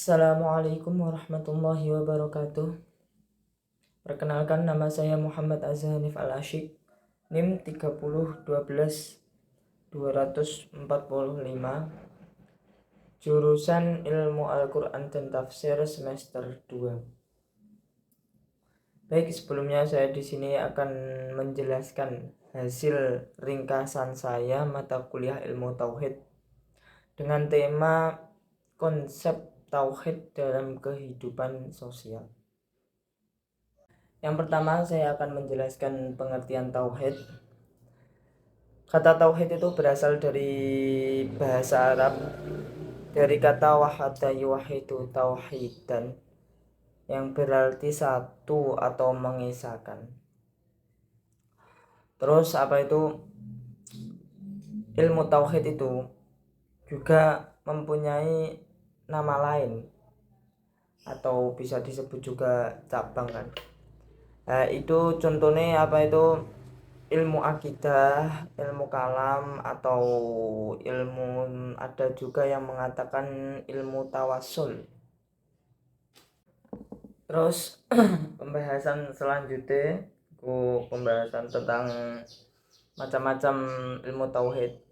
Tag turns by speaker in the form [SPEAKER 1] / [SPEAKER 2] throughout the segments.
[SPEAKER 1] Assalamualaikum warahmatullahi wabarakatuh. Perkenalkan, nama saya Muhammad Azhanif Al-Asyik, NIM 3012245, jurusan Ilmu Al-Quran dan Tafsir semester 2. Baik, sebelumnya saya di sini akan menjelaskan hasil ringkasan saya mata kuliah Ilmu Tauhid dengan tema konsep tauhid dalam kehidupan sosial. Yang pertama, saya akan menjelaskan pengertian tauhid. Kata tauhid itu berasal dari bahasa Arab, dari kata wahada yuwahidu tauhidan, yang berarti satu atau mengesahkan. Terus apa itu ilmu tauhid itu juga mempunyai nama lain atau bisa disebut juga cabang kan. Itu contohnya apa itu ilmu akidah, ilmu kalam, atau ilmu, ada juga yang mengatakan ilmu tawasul. Terus pembahasan selanjutnya pembahasan tentang macam-macam ilmu tauhid.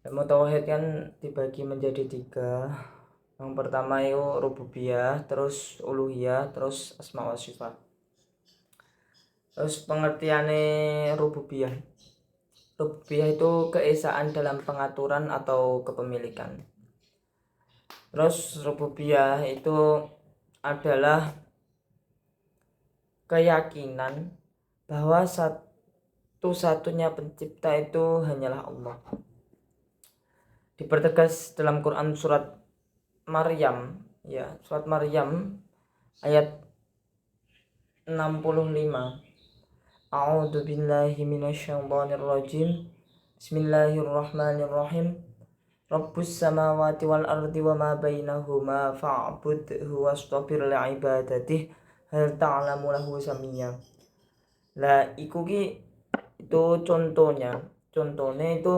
[SPEAKER 1] Ilmu tauhid kan dibagi menjadi 3. Yang pertama itu rububiyah, terus uluhiyah, terus asma wa sifat. Terus pengertiannya rububiyah. Rububiyah itu keesaan dalam pengaturan atau kepemilikan. Terus rububiyah itu adalah keyakinan bahwa satu-satunya pencipta itu hanyalah Allah. Dipertegas dalam Quran surat Maryam, surat Maryam ayat 65. A'udzu billahi minasyaitonir rajim. Bismillahirrahmanirrahim. Rabbus samawati wal ardi wa ma bainahuma fa'budhu wastabir li'ibadatihi hal ta'lamu lahu samiyya. Lah itu contohnya itu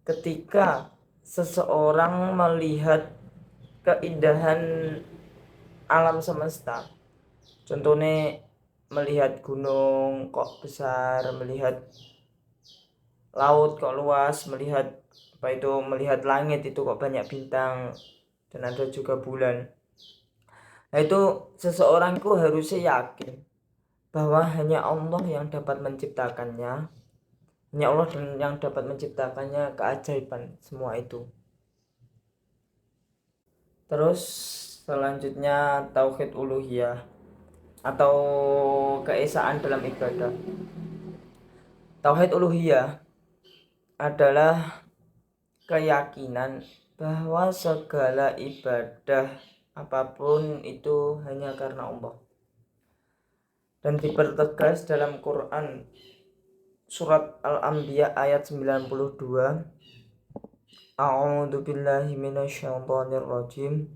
[SPEAKER 1] ketika seseorang melihat keindahan alam semesta. Contohnya melihat gunung kok besar, melihat laut kok luas, melihat langit itu kok banyak bintang dan ada juga bulan. Nah itu seseorang itu harusnya yakin bahwa hanya Allah yang dapat menciptakannya, keajaiban semua itu. Terus selanjutnya tauhid uluhiyah atau keesaan dalam ibadah. Tauhid uluhiyah adalah keyakinan bahwa segala ibadah apapun itu hanya karena Allah, dan dipertegas dalam Quran surat Al-Anbiya ayat 92. A'udzu billahi minasyaitonir rajim.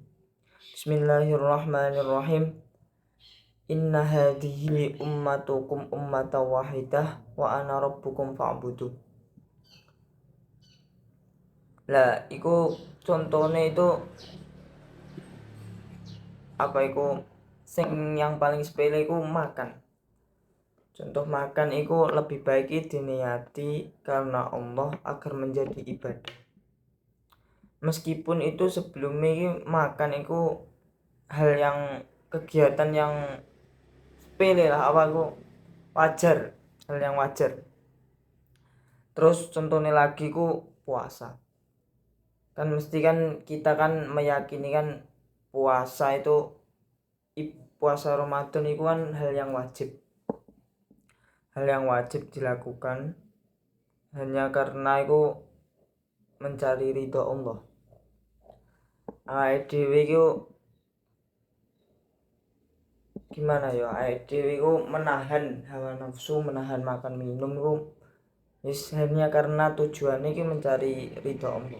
[SPEAKER 1] Bismillahirrahmanirrahim. Inna hadhihi ummatukum ummatan wahidah wa ana rabbukum fa'budu. Lah iku contohnya itu sing yang paling sepele iku makan. Contoh makan iku lebih baik diniati karena Allah agar menjadi ibadah. Meskipun itu sebelumnya makan itu kegiatan yang sepele lah, wajar, hal yang wajar. Terus contohnya lagi puasa. Kan mesti kan kita kan meyakini kan puasa Ramadan itu kan hal yang wajib dilakukan hanya karena itu mencari ridho Allah. Dhewe iku gimana ya, dhewe iku menahan hawa nafsu, menahan makan minum iku hanya karena tujuannya iki mencari ridho Allah.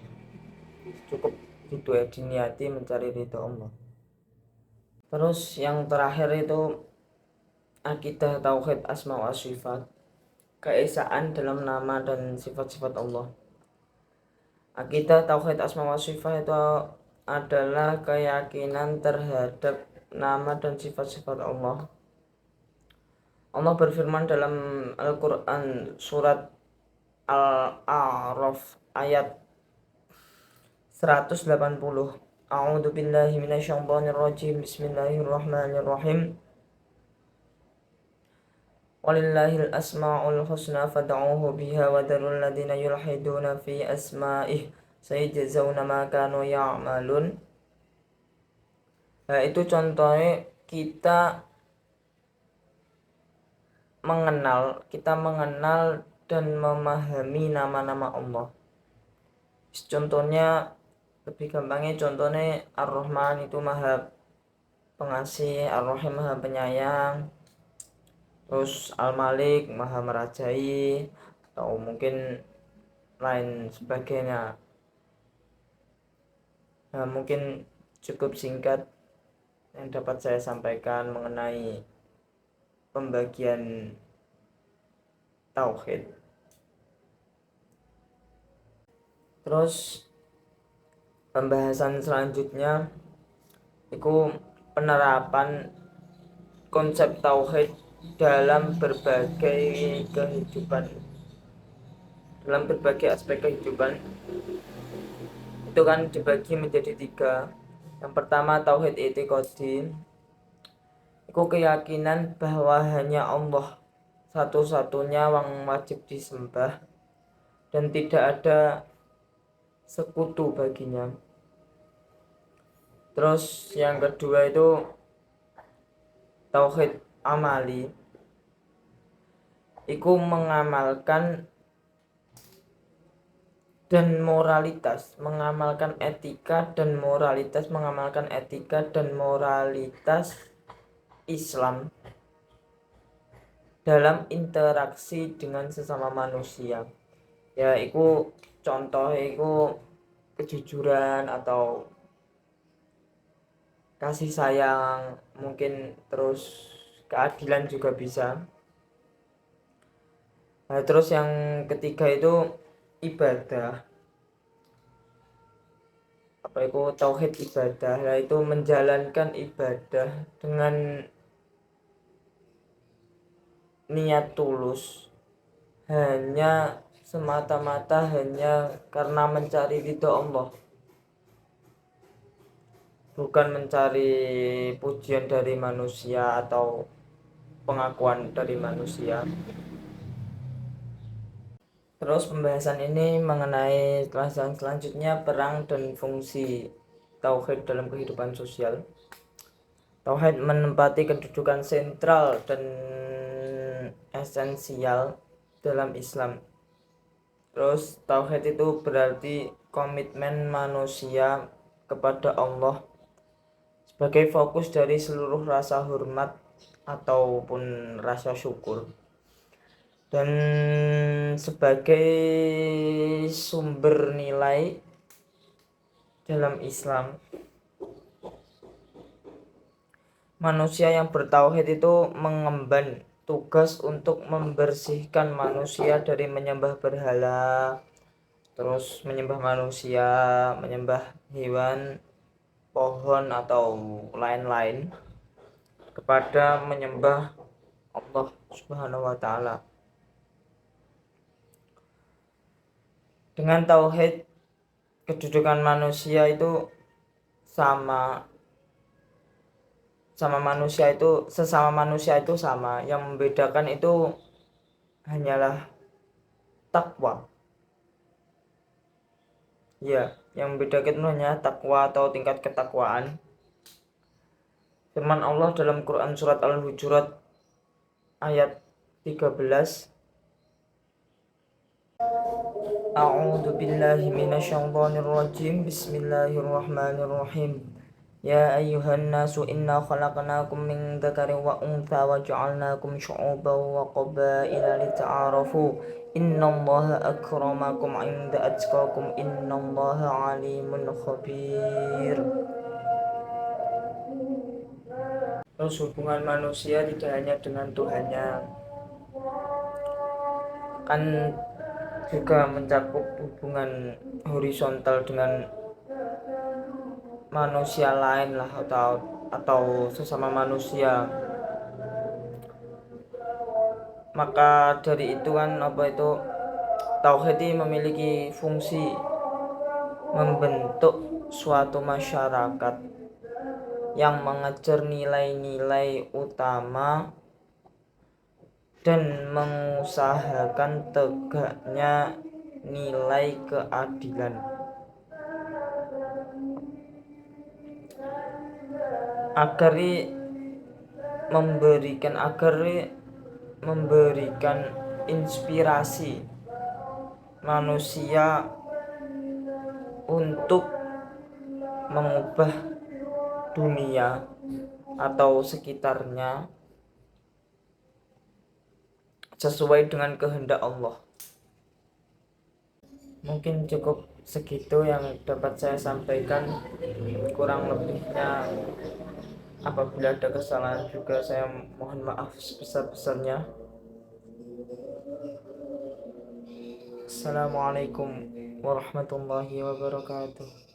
[SPEAKER 1] Cukup itu diniati mencari ridho Allah. Terus yang terakhir itu akidah tauhid asma wa sifat, keesaan dalam nama dan sifat-sifat Allah. Akidah tauhid asma wa sifat itu adalah keyakinan terhadap nama dan sifat-sifat Allah. Allah berfirman dalam Al-Quran surat Al-A'raf ayat 180. A'udzu billahi minasyaitonir rajim. Bismillahirrahmanirrahim. Walillahil asmaul husna fad'uuhu biha wa dharul ladzina yulhiduna fi asma'ih sayajzauna ma kanu ya'malun. Nah, itu contohnya kita mengenal dan memahami nama-nama Allah. Contohnya, lebih gampangnya contohnya Ar-Rahman itu maha pengasih, Ar-Rahim maha penyayang, terus Al-Malik maha merajai, atau mungkin lain sebagainya. Nah, mungkin cukup singkat yang dapat saya sampaikan mengenai pembagian tauhid. Terus pembahasan selanjutnya itu penerapan konsep tauhid dalam berbagai aspek kehidupan. Itu kan dibagi menjadi 3. Yang pertama tauhid i'tiqadi, itu keyakinan bahwa hanya Allah satu-satunya yang wajib disembah dan tidak ada sekutu baginya. Terus yang kedua itu tauhid amali, itu mengamalkan dan moralitas, mengamalkan etika dan moralitas Islam dalam interaksi dengan sesama manusia. Ya, itu contoh itu kejujuran atau kasih sayang, mungkin terus keadilan juga bisa. Nah, terus yang ketiga itu ibadah. Apa itu tauhid ibadah? Yaitu menjalankan ibadah dengan niat tulus, hanya semata-mata hanya karena mencari ridho Allah, bukan mencari pujian dari manusia atau pengakuan dari manusia. Terus pembahasan ini mengenai selanjutnya peran dan fungsi tauhid dalam kehidupan sosial. Tauhid menempati kedudukan sentral dan esensial dalam Islam. Terus tauhid itu berarti komitmen manusia kepada Allah sebagai fokus dari seluruh rasa hormat ataupun rasa syukur, dan sebagai sumber nilai dalam Islam. Manusia yang bertauhid itu mengemban tugas untuk membersihkan manusia dari menyembah berhala, terus menyembah manusia, menyembah hewan, pohon atau lain-lain, kepada menyembah Allah Subhanahu wa taala. Dengan tauhid, kedudukan manusia itu sesama manusia itu sama. Yang membedakan itu hanyalah takwa. Ya, yang membedakan itu hanya takwa atau tingkat ketakwaan. Firman Allah dalam Quran surat Al-Hujurat ayat 13. A'udzu billahi minasyaitonir rajim. Bismillahirrahmanirrahim. Ya ayyuhan nasu inna khalaqnakum min dzakarin wa untha wa ja'alnakum syu'uban wa qabaila lita'arafu. Innallaha akramakum 'inda atqakum. Innallaha 'alimun khabir. Terus hubungan manusia tidak hanya dengan Tuhannya, kan juga mencakup hubungan horizontal dengan manusia lain lah, atau sesama manusia. Maka dari itu kan tauhid ini memiliki fungsi membentuk suatu masyarakat yang mengejar nilai-nilai utama dan mengusahakan tegaknya nilai keadilan, agar memberikan inspirasi manusia untuk mengubah dunia atau sekitarnya sesuai dengan kehendak Allah. Mungkin cukup segitu yang dapat saya sampaikan. Kurang lebihnya, apabila ada kesalahan juga, saya mohon maaf sebesar-besarnya. Assalamualaikum warahmatullahi wabarakatuh.